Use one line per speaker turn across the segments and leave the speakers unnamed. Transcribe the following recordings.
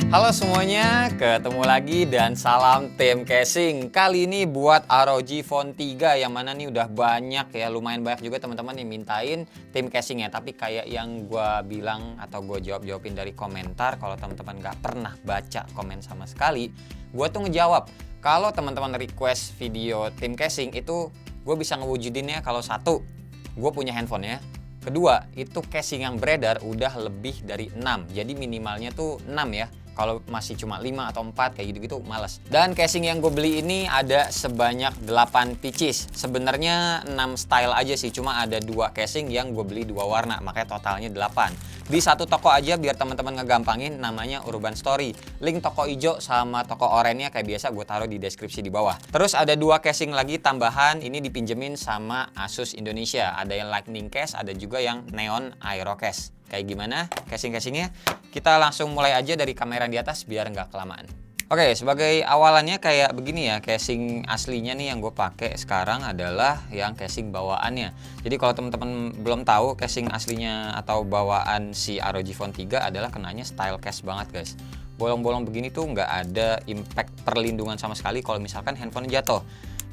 Halo semuanya, ketemu lagi dan salam tim casing. Kali ini buat ROG Phone 3 yang mana nih udah banyak ya, lumayan banyak juga teman-teman yang mintain tim casingnya. Tapi kayak yang gua bilang atau gue jawabin dari komentar, kalau teman-teman gak pernah baca komen sama sekali, gue tuh ngejawab. Kalau teman-teman request video tim casing itu gue bisa ngewujudinnya kalau satu, gue punya handphonenya. Kedua, itu casing yang beredar udah lebih dari 6. Jadi minimalnya tuh 6 ya. Kalau masih cuma 5 atau 4 kayak gitu-gitu males. Dan casing yang gue beli ini ada sebanyak 8 pieces. Sebenarnya 6 style aja sih, cuma ada 2 casing yang gue beli 2 warna, makanya totalnya 8. Di satu toko aja biar teman-teman ngegampangin, namanya Urban Story. Link toko hijau sama toko oranye kayak biasa gue taruh di deskripsi di bawah. Terus ada 2 casing lagi tambahan, ini dipinjemin sama Asus Indonesia. Ada yang Lightning Case, ada juga yang Neon Aero Case. Kayak gimana casing-casingnya? Kita langsung mulai aja dari kamera di atas biar nggak kelamaan. Oke, sebagai awalannya kayak begini ya, casing aslinya nih yang gue pakai sekarang adalah yang casing bawaannya. Jadi kalau teman-teman belum tahu, casing aslinya atau bawaan si ROG Phone 3 adalah kenanya style case banget guys. Bolong-bolong begini tuh nggak ada impact perlindungan sama sekali kalau misalkan handphone jatuh.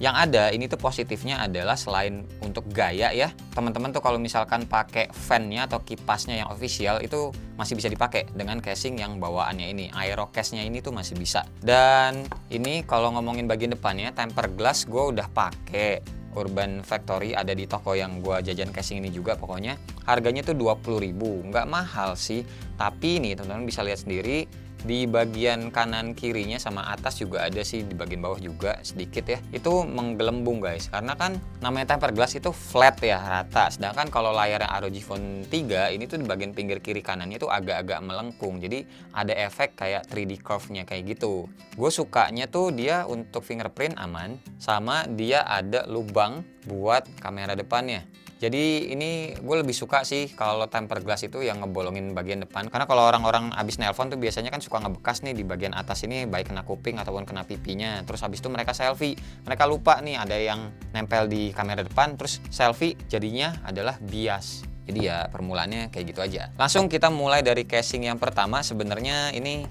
Yang ada ini tuh positifnya adalah selain untuk gaya ya, teman-teman tuh kalau misalkan pakai fan-nya atau kipasnya yang official itu masih bisa dipakai dengan casing yang bawaannya ini. Aero case-nya ini tuh masih bisa. Dan ini kalau ngomongin bagian depannya, tempered glass gue udah pakai Urban Factory, ada di toko yang gue jajan casing ini juga. Pokoknya harganya tuh 20.000, nggak mahal sih. Tapi nih teman-teman bisa lihat sendiri, di bagian kanan kirinya sama atas juga ada sih, di bagian bawah juga sedikit ya, itu menggelembung guys, karena kan namanya tempered glass itu flat ya, rata. Sedangkan kalau layarnya ROG Phone 3 ini tuh di bagian pinggir kiri kanannya tuh agak-agak melengkung, jadi ada efek kayak 3D curve-nya kayak gitu. Gue sukanya tuh dia untuk fingerprint aman, sama dia ada lubang buat kamera depannya. Jadi ini gue lebih suka sih kalau tempered glass itu yang ngebolongin bagian depan. Karena kalau orang-orang abis nelpon tuh biasanya kan suka ngebekas nih di bagian atas ini, baik kena kuping ataupun kena pipinya. Terus habis itu mereka selfie. Mereka lupa nih ada yang nempel di kamera depan, terus selfie jadinya adalah bias. Jadi ya permulaannya kayak gitu aja. Langsung kita mulai dari casing yang pertama. Sebenarnya ini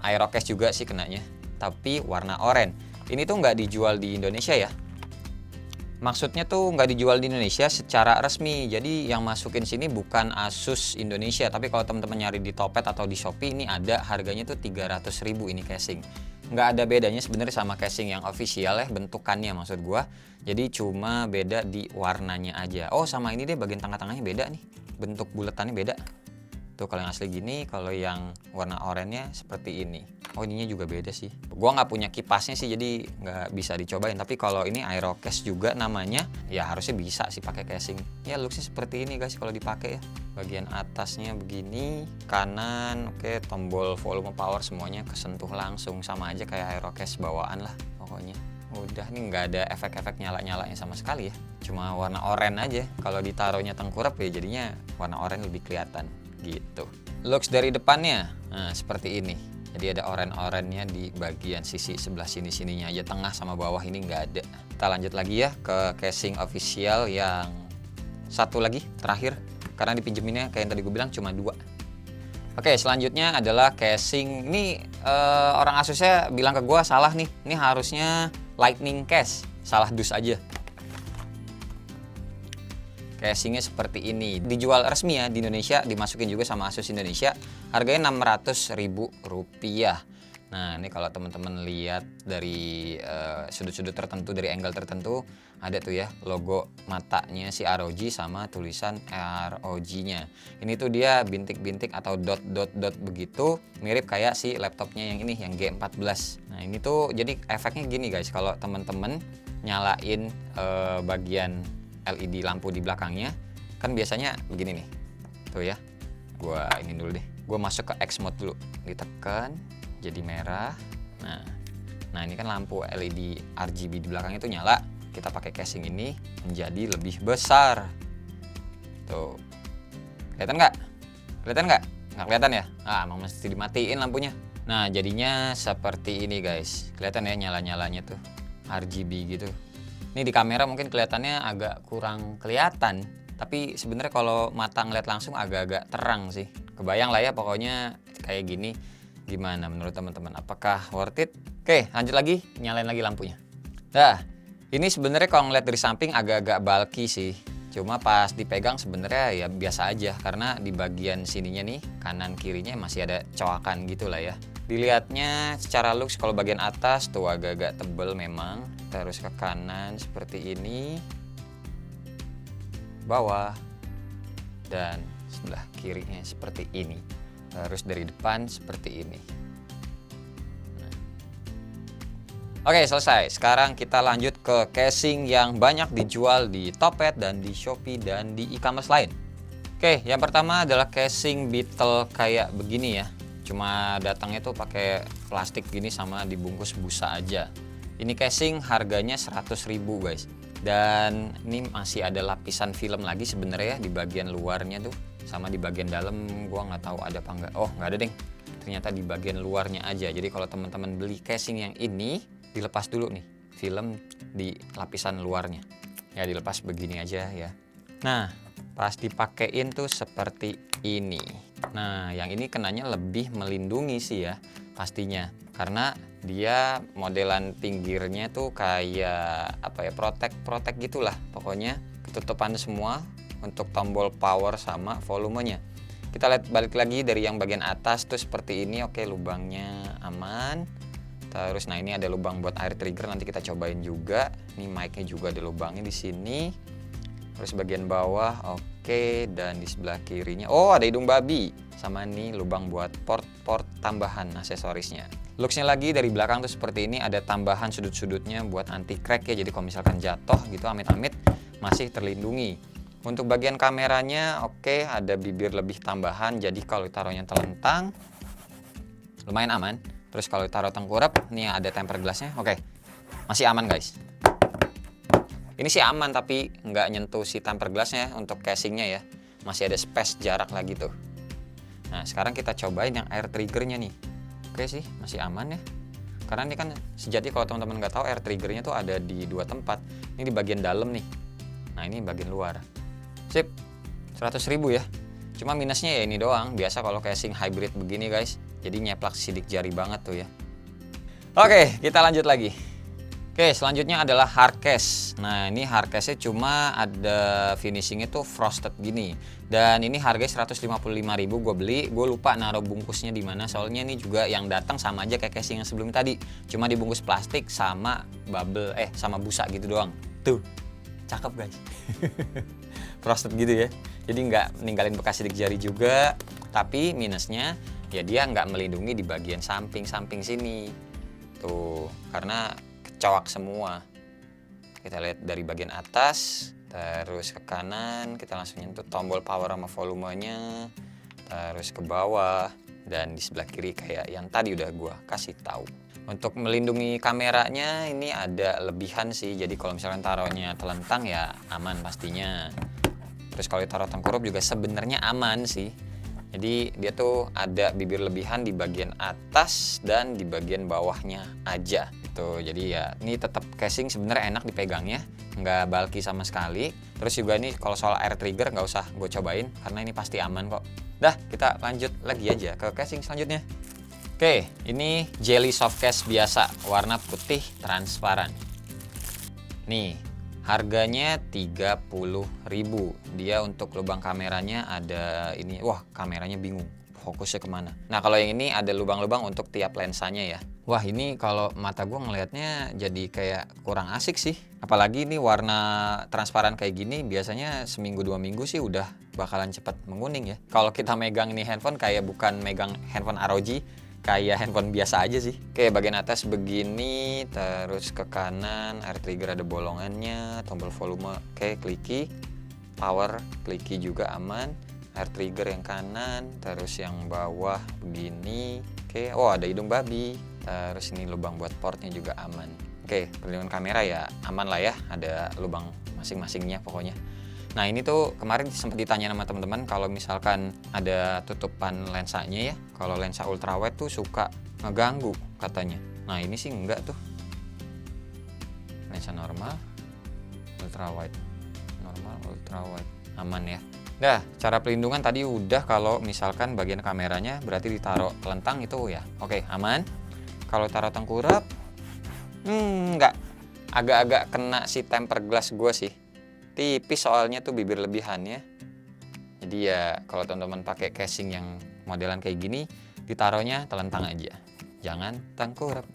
Aero case juga sih kenanya, tapi warna oranye. Ini tuh nggak dijual di Indonesia ya. Maksudnya tuh nggak dijual di Indonesia secara resmi, jadi yang masukin sini bukan Asus Indonesia. Tapi kalau teman-teman nyari di Topet atau di Shopee ini ada, harganya tuh 300.000 ini casing. Nggak ada bedanya sebenarnya sama casing yang official ya, bentukannya maksud gua. Jadi cuma beda di warnanya aja. Oh sama ini deh, bagian tengah-tengahnya beda nih, bentuk buletannya beda. Tuh kalau yang asli gini, kalau yang warna oranye seperti ini. Oh ininya juga beda sih. Gua nggak punya kipasnya sih, jadi nggak bisa dicobain. Tapi kalau ini Aero Case juga namanya, ya harusnya bisa sih pakai casing. Ya looksnya seperti ini guys kalau dipakai ya. Bagian atasnya begini, kanan, oke, tombol volume power semuanya kesentuh langsung, sama aja kayak Aero Case bawaan lah pokoknya. Udah nih nggak ada efek-efek nyala-nyalanya sama sekali ya. Cuma warna oranye aja. Kalau ditaruhnya tengkurap ya jadinya warna oranye lebih kelihatan. Gitu. Looks dari depannya, nah seperti ini. Jadi ada oranye-oranye di bagian sisi sebelah sininya aja, tengah sama bawah ini nggak ada. Kita lanjut lagi ya ke casing official yang satu lagi terakhir, karena dipinjeminnya kayak yang tadi gue bilang cuma 2. Oke, selanjutnya adalah casing. Ini orang Asusnya bilang ke gue salah nih. Ini harusnya Lightning Case, salah dus aja. Casingnya seperti ini, dijual resmi ya di Indonesia, dimasukin juga sama Asus Indonesia, harganya Rp600.000. Nah ini kalau teman-teman lihat dari sudut-sudut tertentu, dari angle tertentu, ada tuh ya logo matanya si ROG sama tulisan ROG-nya. Ini tuh dia bintik-bintik atau dot-dot-dot begitu, mirip kayak si laptopnya yang ini, yang G14. Nah ini tuh jadi efeknya gini guys, kalau teman-teman nyalain bagian LED lampu di belakangnya kan biasanya begini nih tuh ya. Gua ini dulu deh, gua masuk ke X mode dulu, ditekan jadi merah. Nah ini kan lampu LED RGB di belakangnya tuh nyala. Kita pakai casing ini menjadi lebih besar tuh. Kelihatan nggak? Nggak kelihatan ya? Emang mesti dimatiin lampunya. Nah jadinya seperti ini guys, kelihatan ya nyala-nyalanya tuh RGB gitu. Ini di kamera mungkin kelihatannya agak kurang kelihatan, tapi sebenarnya kalau mata ngeliat langsung agak-agak terang sih. Kebayang lah ya pokoknya kayak gini. Gimana menurut teman-teman? Apakah worth it? Oke, lanjut lagi, nyalain lagi lampunya. Nah, ini sebenarnya kalau ngeliat dari samping agak-agak bulky sih. Cuma pas dipegang sebenarnya ya biasa aja, karena di bagian sininya nih, kanan kirinya masih ada coakan gitu lah ya. Dilihatnya secara looks kalau bagian atas tuh agak-agak tebel memang. Terus ke kanan seperti ini, bawah, dan sebelah kirinya seperti ini. Terus dari depan seperti ini. Oke, selesai. Sekarang kita lanjut ke casing yang banyak dijual di Topet dan di Shopee dan di e-commerce lain. Oke, yang pertama adalah casing Beetle kayak begini ya. Cuma datangnya tuh pakai plastik gini sama dibungkus busa aja. Ini casing harganya 100.000 guys. Dan ini masih ada lapisan film lagi sebenarnya di bagian luarnya tuh. Sama di bagian dalam gua nggak tahu ada apa nggak. Oh, nggak ada deng. Ternyata di bagian luarnya aja. Jadi kalau teman-teman beli casing yang ini, dilepas dulu nih film di lapisan luarnya. Ya dilepas begini aja ya. Nah, pas dipakein tuh seperti ini. Nah, yang ini kenanya lebih melindungi sih ya pastinya. Karena dia modelan pinggirnya tuh kayak apa ya, protek gitulah. Pokoknya ketutupan semua untuk tombol power sama volumenya. Kita lihat balik lagi dari yang bagian atas tuh seperti ini. Oke, lubangnya aman. Terus nah ini ada lubang buat air trigger, nanti kita cobain juga. Ini mic-nya juga ada lubangnya di sini. Terus bagian bawah oke, dan di sebelah kirinya oh ada hidung babi. Sama nih lubang buat port tambahan aksesorisnya. Looksnya lagi dari belakang tuh seperti ini, ada tambahan sudut-sudutnya buat anti crack ya. Jadi kalau misalkan jatuh gitu amit-amit masih terlindungi. Untuk bagian kameranya oke, ada bibir lebih tambahan. Jadi kalau taruhnya telentang lumayan aman. Terus kalau taruh tengkurap, nih ada tempered glassnya. Oke, masih aman guys. Ini sih aman tapi nggak nyentuh si tempered glassnya untuk casingnya ya. Masih ada space jarak lagi tuh. Nah sekarang kita cobain yang air triggernya nih. Oke sih, masih aman ya. Karena ini kan sejati kalau teman-teman nggak tahu air triggernya tuh ada di dua tempat. Ini di bagian dalam nih. Nah ini bagian luar. Sip, 100.000 ya. Cuma minusnya ya ini doang. Biasa kalau casing hybrid begini guys, jadi nyeplak sidik jari banget tuh ya. Oke, kita lanjut lagi. Oke, selanjutnya adalah hardcase. Nah, ini hardcase-nya cuma ada finishingnya tuh frosted gini. Dan ini harganya 155.000 gue beli. Gue lupa naruh bungkusnya di mana. Soalnya ini juga yang datang sama aja kayak casing yang sebelum tadi. Cuma dibungkus plastik sama bubble sama busa gitu doang. Tuh, cakep guys. Frosted gitu ya. Jadi nggak ninggalin bekas sidik jari juga. Tapi minusnya ya dia nggak melindungi di bagian samping sini. Tuh, karena kecowak semua. Kita lihat dari bagian atas, terus ke kanan, kita langsung nyentuh tombol power sama volumenya, terus ke bawah, dan di sebelah kiri kayak yang tadi udah gua kasih tahu. Untuk melindungi kameranya ini ada lebihan sih, jadi kalau misalkan taruhnya telentang ya aman pastinya. Terus kalau taruh tengkurup juga sebenarnya aman sih. Jadi dia tuh ada bibir lebihan di bagian atas dan di bagian bawahnya aja. Tuh, jadi ya ini tetap casing sebenarnya enak dipegangnya, nggak bulky sama sekali. Terus juga nih kalau soal air trigger nggak usah gue cobain karena ini pasti aman kok. Dah, kita lanjut lagi aja ke casing selanjutnya. Oke, ini jelly soft case biasa, warna putih transparan. Nih, harganya 30.000. Dia untuk lubang kameranya ada ini. Wah, kameranya bingung fokusnya kemana. Nah, kalau yang ini ada lubang-lubang untuk tiap lensanya ya. Wah, ini kalau mata gue ngelihatnya jadi kayak kurang asik sih. Apalagi ini warna transparan kayak gini biasanya seminggu 2 minggu sih udah bakalan cepet menguning ya. Kalau kita megang ini handphone kayak bukan megang handphone ROG, kayak handphone biasa aja sih. Oke, bagian atas begini, terus ke kanan air trigger ada bolongannya, tombol volume oke, kliki, power kliki juga aman, air trigger yang kanan, terus yang bawah begini. Oke, oh ada hidung babi, terus ini lubang buat portnya juga aman. Oke, perlindungan kamera ya aman lah ya, ada lubang masing-masingnya pokoknya. Nah ini tuh kemarin sempat ditanya sama teman-teman kalau misalkan ada tutupan lensanya ya, kalau lensa ultrawide tuh suka ngeganggu katanya. Nah ini sih enggak tuh, lensa normal, ultrawide, normal, ultrawide, aman ya. Nah, cara pelindungan tadi udah, kalau misalkan bagian kameranya berarti ditaruh telentang itu ya. Oke, aman. Kalau taruh tengkurap, nggak. Agak-agak kena si tempered glass gue sih. Tipis soalnya tuh bibir lebihannya. Jadi ya kalau teman-teman pakai casing yang modelan kayak gini, ditaruhnya telentang aja. Jangan tengkurap.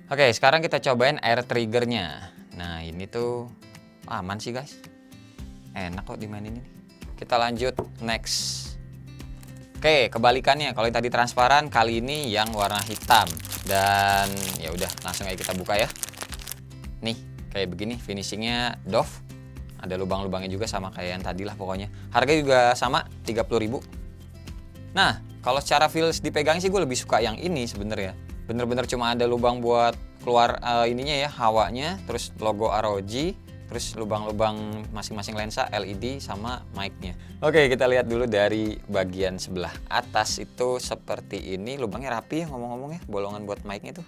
Oke, sekarang kita cobain air triggernya. Nah, ini tuh aman sih guys. Enak kok dimainin ini. Kita lanjut next. Oke, kebalikannya. Kalau yang tadi transparan, kali ini yang warna hitam. Dan ya udah, langsung aja kita buka ya. Nih, kayak begini finishingnya doff. Ada lubang-lubangnya juga sama kayak yang tadi lah pokoknya. Harga juga sama, 30.000. Nah, kalau secara feels dipegang sih gue lebih suka yang ini sebenarnya. Bener-bener cuma ada lubang buat keluar ininya ya, hawanya, terus logo ROG, terus lubang-lubang masing-masing lensa LED sama mic-nya. Oke, kita lihat dulu dari bagian sebelah atas itu seperti ini. Lubangnya rapi ya ngomong-ngomong ya, bolongan buat mic-nya tuh.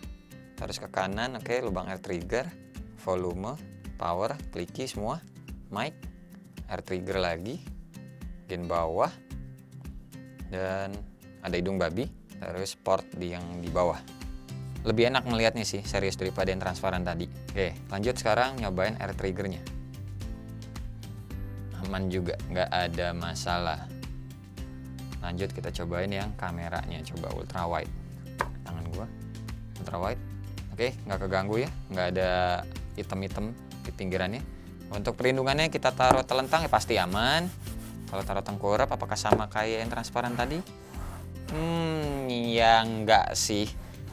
Terus ke kanan, oke, lubang air trigger, volume, power, kliki semua, mic, air trigger lagi, bagian bawah, dan ada hidung babi, terus port yang di bawah. Lebih enak ngelihatnya sih, serius daripada yang transparan tadi. Oke, lanjut sekarang nyobain air triggernya. Aman juga, nggak ada masalah. Lanjut kita cobain yang kameranya, coba ultra wide. Tangan gua, ultra wide. Oke, nggak keganggu ya, nggak ada item-item di pinggirannya. Untuk perlindungannya kita taruh telentang ya pasti aman. Kalau taruh tengkurap apakah sama kayak yang transparan tadi? Ya nggak sih.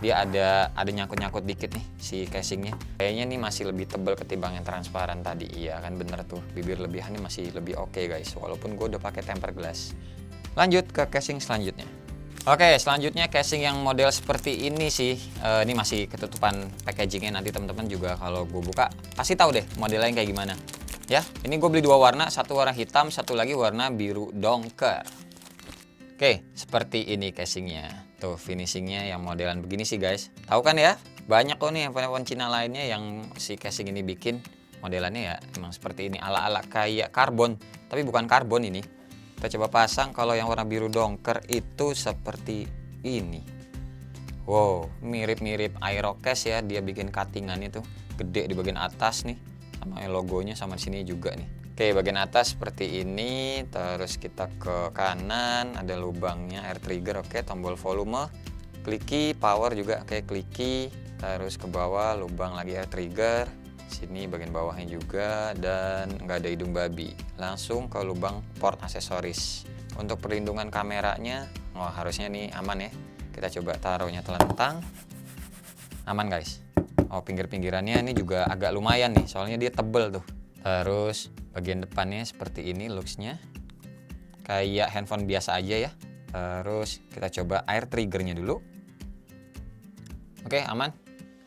Dia ada nyangkut-nyangkut dikit nih si casingnya. Kayaknya nih masih lebih tebal ketimbang yang transparan tadi. Iya kan bener tuh, bibir lebihannya masih lebih oke guys. Walaupun gue udah pakai tempered glass. Lanjut ke casing selanjutnya. Oke, selanjutnya casing yang model seperti ini sih. Ini masih ketutupan packagingnya, nanti teman-teman juga kalau gue buka pasti tahu deh modelnya yang kayak gimana. Ya, ini gue beli dua warna, satu warna hitam, satu lagi warna biru dongker. Oke, seperti ini casingnya. Tuh finishingnya yang modelan begini sih guys. Tahu kan ya? Banyak kok nih handphone Cina lainnya yang si casing ini bikin. Modelannya ya emang seperti ini, ala-ala kayak karbon. Tapi bukan karbon ini. Kita coba pasang. Kalau yang warna biru dongker itu seperti ini. Wow, mirip-mirip Aerocast ya. Dia bikin cuttingannya tuh gede di bagian atas nih. Sama logonya sama di sini juga nih. Oke, bagian atas seperti ini, terus kita ke kanan, ada lubangnya air trigger, oke, tombol volume, kliki, power juga, oke, kliki, terus ke bawah, lubang lagi air trigger, sini bagian bawahnya juga, dan nggak ada hidung babi. Langsung ke lubang port aksesoris. Untuk perlindungan kameranya, wah harusnya nih aman ya. Kita coba taruhnya telentang, aman guys. Oh, pinggir-pinggirannya ini juga agak lumayan nih, soalnya dia tebel tuh. Terus bagian depannya seperti ini looksnya, kayak handphone biasa aja ya. Terus kita coba air triggernya dulu. Oke, aman,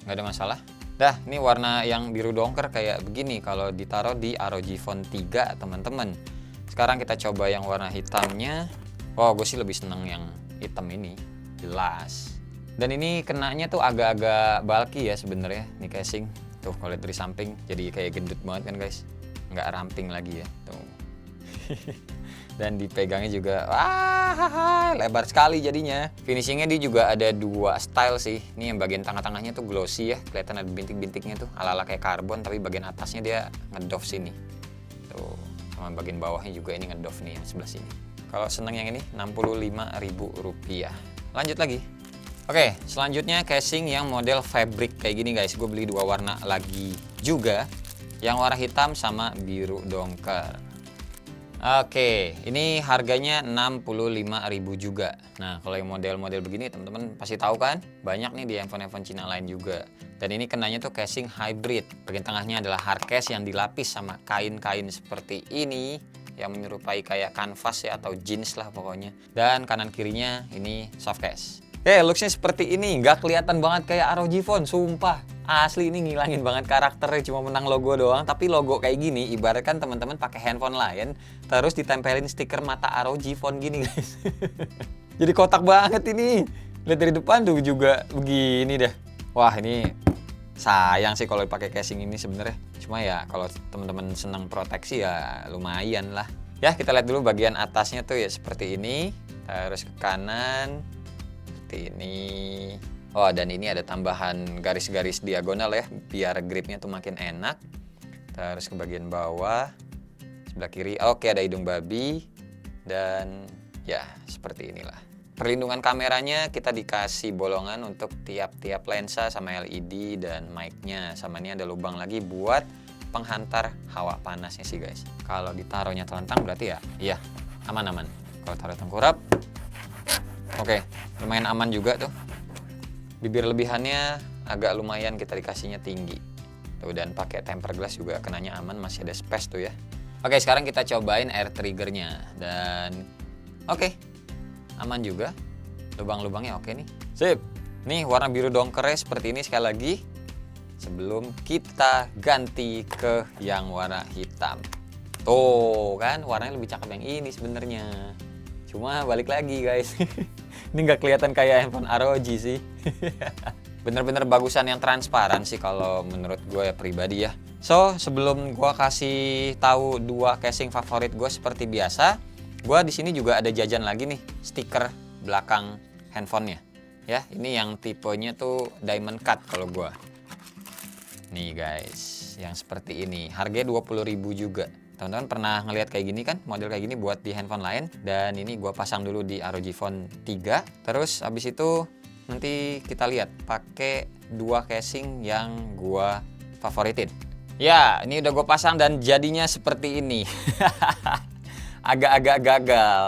nggak ada masalah. Dah, ini warna yang biru dongker kayak begini kalau ditaruh di ROG Phone 3 teman-teman. Sekarang kita coba yang warna hitamnya. Wow, gue sih lebih seneng yang hitam ini, jelas. Dan ini kenanya tuh agak-agak bulky ya sebenarnya nih casing. Tuh kalau lihat dari samping jadi kayak gendut banget kan guys, nggak ramping lagi ya tuh. Dan dipegangnya juga lebar sekali jadinya. Finishingnya dia juga ada dua style sih. Ini yang bagian tengah-tengahnya tuh glossy ya, kelihatan ada bintik-bintiknya tuh ala-ala kayak karbon, tapi bagian atasnya dia ngedoff sini tuh, sama bagian bawahnya juga ini ngedoff nih yang sebelah sini. Kalau seneng yang ini Rp65.000. Lanjut lagi. Oke, selanjutnya casing yang model fabric kayak gini guys. Gue beli dua warna lagi juga, yang warna hitam sama biru dongker. Oke, ini harganya Rp65.000 juga. Nah, kalau yang model-model begini teman-teman pasti tahu kan, banyak nih di handphone-handphone Cina lain juga. Dan ini kenanya tuh casing hybrid. Bagian tengahnya adalah hard case yang dilapis sama kain-kain seperti ini, yang menyerupai kayak kanvas ya atau jeans lah pokoknya. Dan kanan kirinya ini soft case. Looksnya seperti ini, nggak kelihatan banget kayak ROG Phone, sumpah. Asli ini ngilangin banget karakternya, cuma menang logo doang. Tapi logo kayak gini, ibaratkan teman-teman pakai handphone lain, terus ditempelin stiker mata ROG Phone gini guys. Jadi kotak banget ini. Lihat dari depan tuh juga begini dah. Wah ini sayang sih kalau pakai casing ini sebenarnya. Cuma ya kalau teman-teman senang proteksi ya lumayan lah. Ya, kita lihat dulu bagian atasnya tuh ya seperti ini. Terus ke kanan seperti ini. Oh, dan ini ada tambahan garis-garis diagonal ya, biar gripnya tuh makin enak. Terus ke bagian bawah, sebelah kiri, oke ada hidung babi. Dan ya, seperti inilah. Perlindungan kameranya kita dikasih bolongan untuk tiap-tiap lensa sama LED dan mic-nya. Sama ini ada lubang lagi buat penghantar hawa panasnya sih guys. Kalau ditaruhnya telentang berarti ya, iya aman-aman. Kalau taruh tengkurap, oke, lumayan aman juga tuh. Bibir lebihannya agak lumayan kita dikasihnya tinggi. Tuh, dan pakai tempered glass juga kenanya aman, masih ada space tuh ya. Oke, sekarang kita cobain air triggernya dan oke, aman juga. Lubang-lubangnya oke nih. Sip. Nih warna biru dongkernya seperti ini sekali lagi. Sebelum kita ganti ke yang warna hitam. Tuh kan warnanya lebih cakep yang ini sebenarnya. Cuma balik lagi guys. Ini nggak kelihatan kayak handphone ROG sih. Bener-bener bagusan yang transparan sih kalau menurut gue ya pribadi ya. So sebelum gue kasih tahu dua casing favorit gue seperti biasa, gue di sini juga ada jajan lagi nih stiker belakang handphonenya. Ya ini yang tipenya tuh diamond cut kalau gue. Nih guys, yang seperti ini. Harganya 20.000 juga. Teman-teman pernah ngelihat kayak gini kan? Model kayak gini buat di handphone lain. Dan ini gua pasang dulu di ROG Phone 3. Terus habis itu nanti kita lihat pakai dua casing yang gua favoritin. Ya, ini udah gua pasang dan jadinya seperti ini. Agak-agak gagal.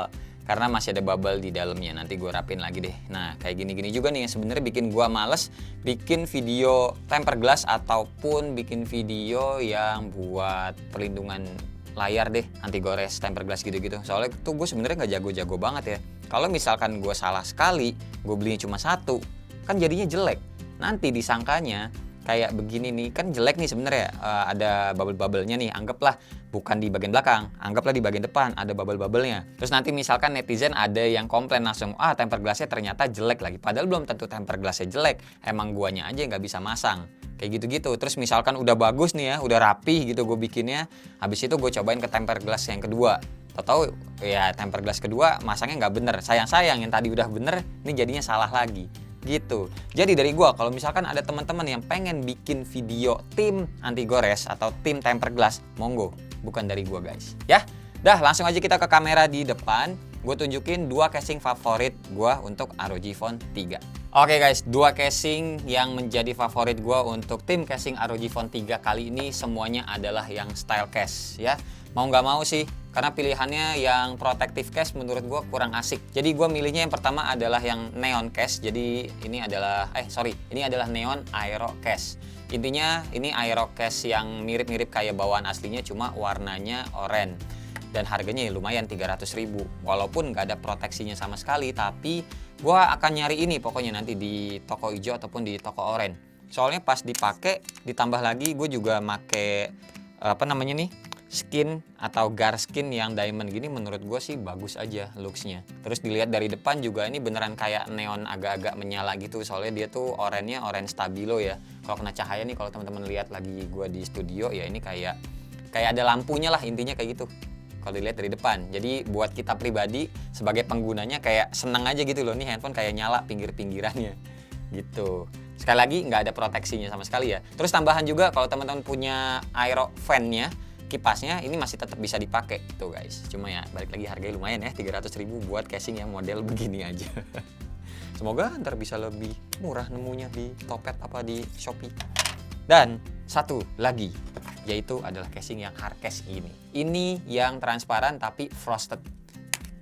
Karena masih ada bubble di dalamnya, nanti gue rapin lagi deh. Nah kayak gini-gini juga nih yang sebenarnya bikin gue males bikin video tempered glass ataupun bikin video yang buat perlindungan layar deh, anti gores, tempered glass gitu-gitu. Soalnya tuh gue sebenarnya nggak jago-jago banget ya. Kalau misalkan gue salah sekali, gue belinya cuma satu, kan jadinya jelek. Nanti disangkanya kayak begini nih, kan jelek nih sebenarnya, ada bubble-bubblenya nih, anggaplah bukan di bagian belakang, anggaplah di bagian depan ada bubble-bubblenya. Terus nanti misalkan netizen ada yang komplain langsung, tempered glassnya ternyata jelek lagi, padahal belum tentu tempered glassnya jelek, emang guanya aja nggak bisa masang, kayak gitu-gitu. Terus misalkan udah bagus nih ya, udah rapi gitu gue bikinnya, habis itu gue cobain ke tempered glass yang kedua, tahu ya tempered glass kedua masangnya nggak bener, sayang-sayang yang tadi udah bener, ini jadinya salah lagi. Gitu. Jadi dari gua kalau misalkan ada teman-teman yang pengen bikin video tim anti gores atau tim tempered glass, monggo, bukan dari gua guys. Ya, dah langsung aja kita ke kamera di depan. Gue tunjukin dua casing favorit gua untuk ROG Phone 3. Oke guys, dua casing yang menjadi favorit gua untuk tim casing ROG Phone 3 kali ini semuanya adalah yang style case ya. Mau nggak mau sih, karena pilihannya yang protective case menurut gue kurang asik. Jadi gue milihnya yang pertama adalah yang neon case. Jadi ini adalah, ini adalah neon aero case. Intinya ini aero case yang mirip-mirip kayak bawaan aslinya, cuma warnanya oranye. Dan harganya lumayan 300.000. Walaupun nggak ada proteksinya sama sekali, tapi gue akan nyari ini pokoknya nanti di toko hijau ataupun di toko oranye. Soalnya pas dipakai, ditambah lagi gue juga make skin atau gar skin yang diamond gini, menurut gue sih bagus aja looksnya. Terus dilihat dari depan juga ini beneran kayak neon agak-agak menyala gitu, soalnya dia tuh oranye stabilo ya. Kalau kena cahaya nih, kalau teman-teman lihat lagi gue di studio ya, ini kayak ada lampunya lah, intinya kayak gitu kalau dilihat dari depan. Jadi buat kita pribadi sebagai penggunanya kayak seneng aja gitu loh, nih handphone kayak nyala pinggir-pinggirannya gitu. Sekali lagi nggak ada proteksinya sama sekali ya. Terus tambahan juga kalau teman-teman punya aero fan-nya, kipasnya ini masih tetap bisa dipakai tuh guys. Cuma ya balik lagi harganya lumayan ya, 300.000 buat casing yang model begini aja. Semoga ntar bisa lebih murah nemunya di Topet apa di Shopee. Dan satu lagi, yaitu adalah casing yang hard case ini. Ini yang transparan tapi frosted.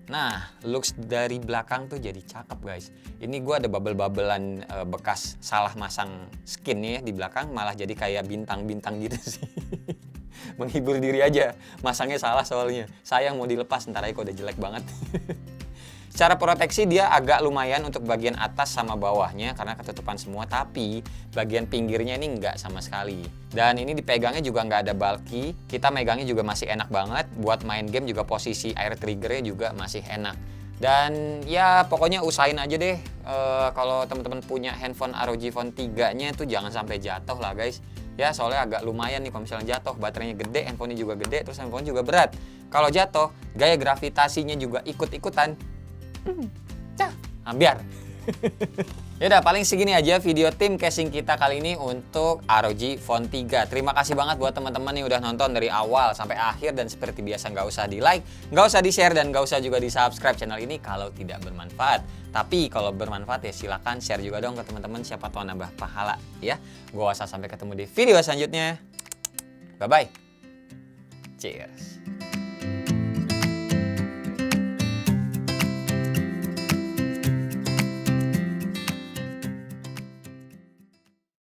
Nah, looks dari belakang tuh jadi cakep guys. Ini gue ada bubble-bubblean bekas salah masang skinnya ya di belakang, malah jadi kayak bintang-bintang gitu sih. Menghibur diri aja, masangnya salah soalnya. Sayang mau dilepas, ntar aja kok udah jelek banget. Secara proteksi dia agak lumayan untuk bagian atas sama bawahnya karena ketutupan semua, tapi bagian pinggirnya ini enggak sama sekali. Dan ini dipegangnya juga nggak ada bulky, kita megangnya juga masih enak banget. Buat main game juga posisi air triggernya juga masih enak. Dan ya pokoknya usahain aja deh, kalau teman-teman punya handphone ROG Phone 3-nya tuh jangan sampai jatuh lah guys. ya, soalnya agak lumayan nih kalau misalnya jatuh, baterainya gede, handphonenya juga gede, terus handphone juga berat. Kalau jatuh, gaya gravitasinya juga ikut-ikutan. Biar. Yaudah, paling segini aja video tim casing kita kali ini untuk ROG Phone 3. Terima kasih banget buat teman-teman yang udah nonton dari awal sampai akhir, dan seperti biasa nggak usah di like, nggak usah di share, dan nggak usah juga di subscribe channel ini kalau tidak bermanfaat. Tapi kalau bermanfaat ya silakan share juga dong ke teman-teman, siapa tahu nambah pahala ya. Gua usah sampai ketemu di video selanjutnya. Bye bye. Cheers.